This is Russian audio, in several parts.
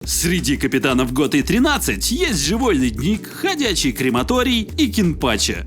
Среди капитанов ГОТY-13 есть живой ледник, ходячий крематорий и кинпача.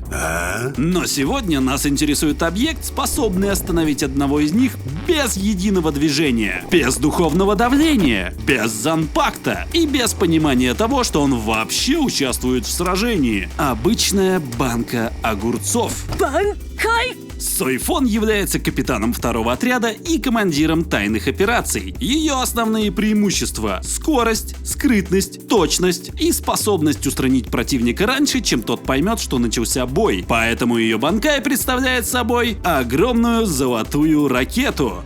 Но сегодня нас интересует объект, способный остановить одного из них без единого движения, без духовного давления, без занпакта и без понимания того, что он вообще участвует в сражении. Обычная банка огурцов. Банкай! Сойфон является капитаном второго отряда и командиром тайных операций. Ее основные преимущества – скорость, скрытность, точность и способность устранить противника раньше, чем тот поймет, что начался бой. Поэтому ее банкай представляет собой огромную золотую ракету.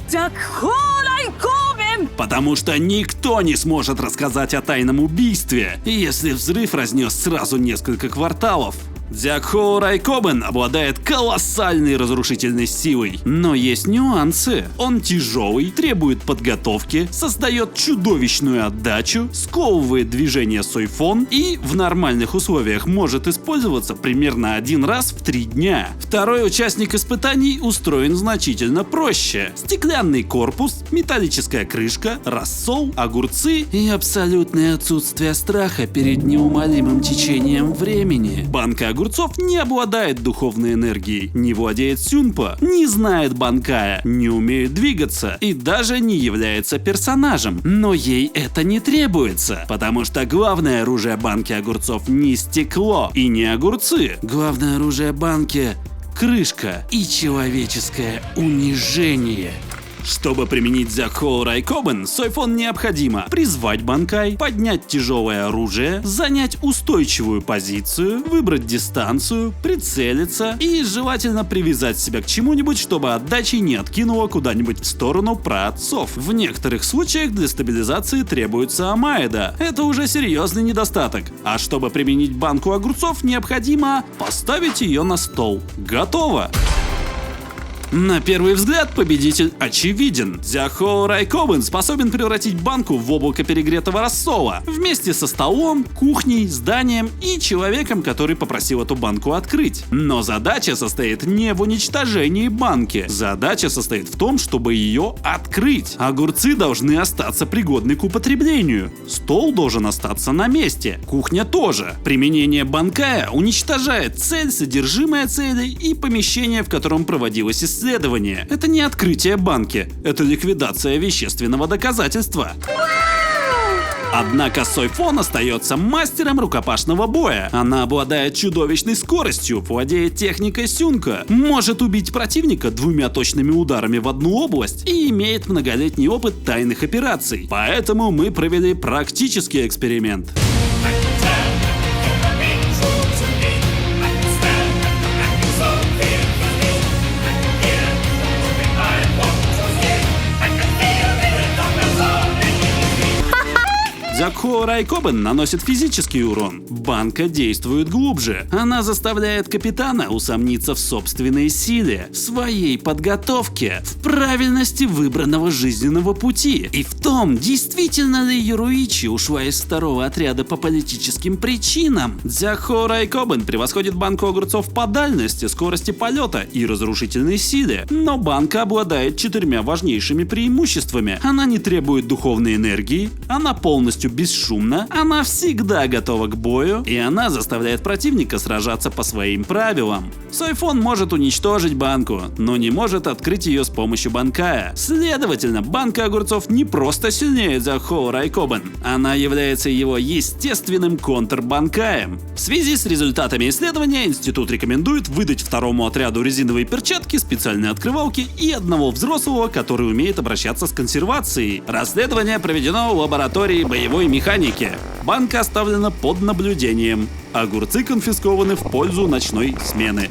Потому что никто не сможет рассказать о тайном убийстве, если взрыв разнес сразу несколько кварталов. Дзякхоу Райкобен обладает колоссальной разрушительной силой, но есть нюансы. Он тяжелый, требует подготовки, создает чудовищную отдачу, сковывает движение Сойфон и в нормальных условиях может использоваться примерно один раз в 3 дня. Второй участник испытаний устроен значительно проще. Стеклянный корпус, металлическая крышка, рассол, огурцы и абсолютное отсутствие страха перед неумолимым течением времени. Банка огурцов не обладает духовной энергией, не владеет сюнпа, не знает банкая, не умеет двигаться и даже не является персонажем. Но ей это не требуется, потому что главное оружие банки огурцов не стекло и не огурцы. Главное оружие банки – крышка и человеческое унижение. Чтобы применить Дзякхоу Райкобен, Сойфон необходимо призвать банкай, поднять тяжелое оружие, занять устойчивую позицию, выбрать дистанцию, прицелиться и желательно привязать себя к чему-нибудь, чтобы отдача не откинула куда-нибудь в сторону праотцов. В некоторых случаях для стабилизации требуется Амаэда. Это уже серьезный недостаток. А чтобы применить банку огурцов, необходимо поставить ее на стол. Готово! На первый взгляд победитель очевиден. Дзякхоу Райкобен способен превратить банку в облако перегретого рассола вместе со столом, кухней, зданием и человеком, который попросил эту банку открыть. Но задача состоит не в уничтожении банки. Задача состоит в том, чтобы ее открыть. Огурцы должны остаться пригодны к употреблению. Стол должен остаться на месте. Кухня тоже. Применение банкая уничтожает цель, содержимое цели и помещение, в котором проводилось исследование. Это не открытие банки, это ликвидация вещественного доказательства. Однако Сойфон остается мастером рукопашного боя. Она обладает чудовищной скоростью, владеет техникой сюнка, может убить противника 2 точными ударами в одну область и имеет многолетний опыт тайных операций. Поэтому мы провели практический эксперимент. Дзякхоу Райкобен наносит физический урон. Банка действует глубже. Она заставляет капитана усомниться в собственной силе, в своей подготовке, в правильности выбранного жизненного пути и в том, действительно ли Юруичи ушла из второго отряда по политическим причинам. Дзякхоу Райкобен превосходит банку огурцов по дальности, скорости полета и разрушительной силе. Но банка обладает 4 важнейшими преимуществами. Она не требует духовной энергии, она полностью бесшумна, она всегда готова к бою, и она заставляет противника сражаться по своим правилам. Сойфон может уничтожить банку, но не может открыть ее с помощью банкая. Следовательно, банка огурцов не просто сильнее Дзякхоу Райкобен, она является его естественным контрбанкаем. В связи с результатами исследования институт рекомендует выдать второму отряду резиновые перчатки, специальные открывалки и одного взрослого, который умеет обращаться с консервацией. Расследование проведено в лаборатории боевой механики. Банка оставлена под наблюдением. Огурцы конфискованы в пользу ночной смены.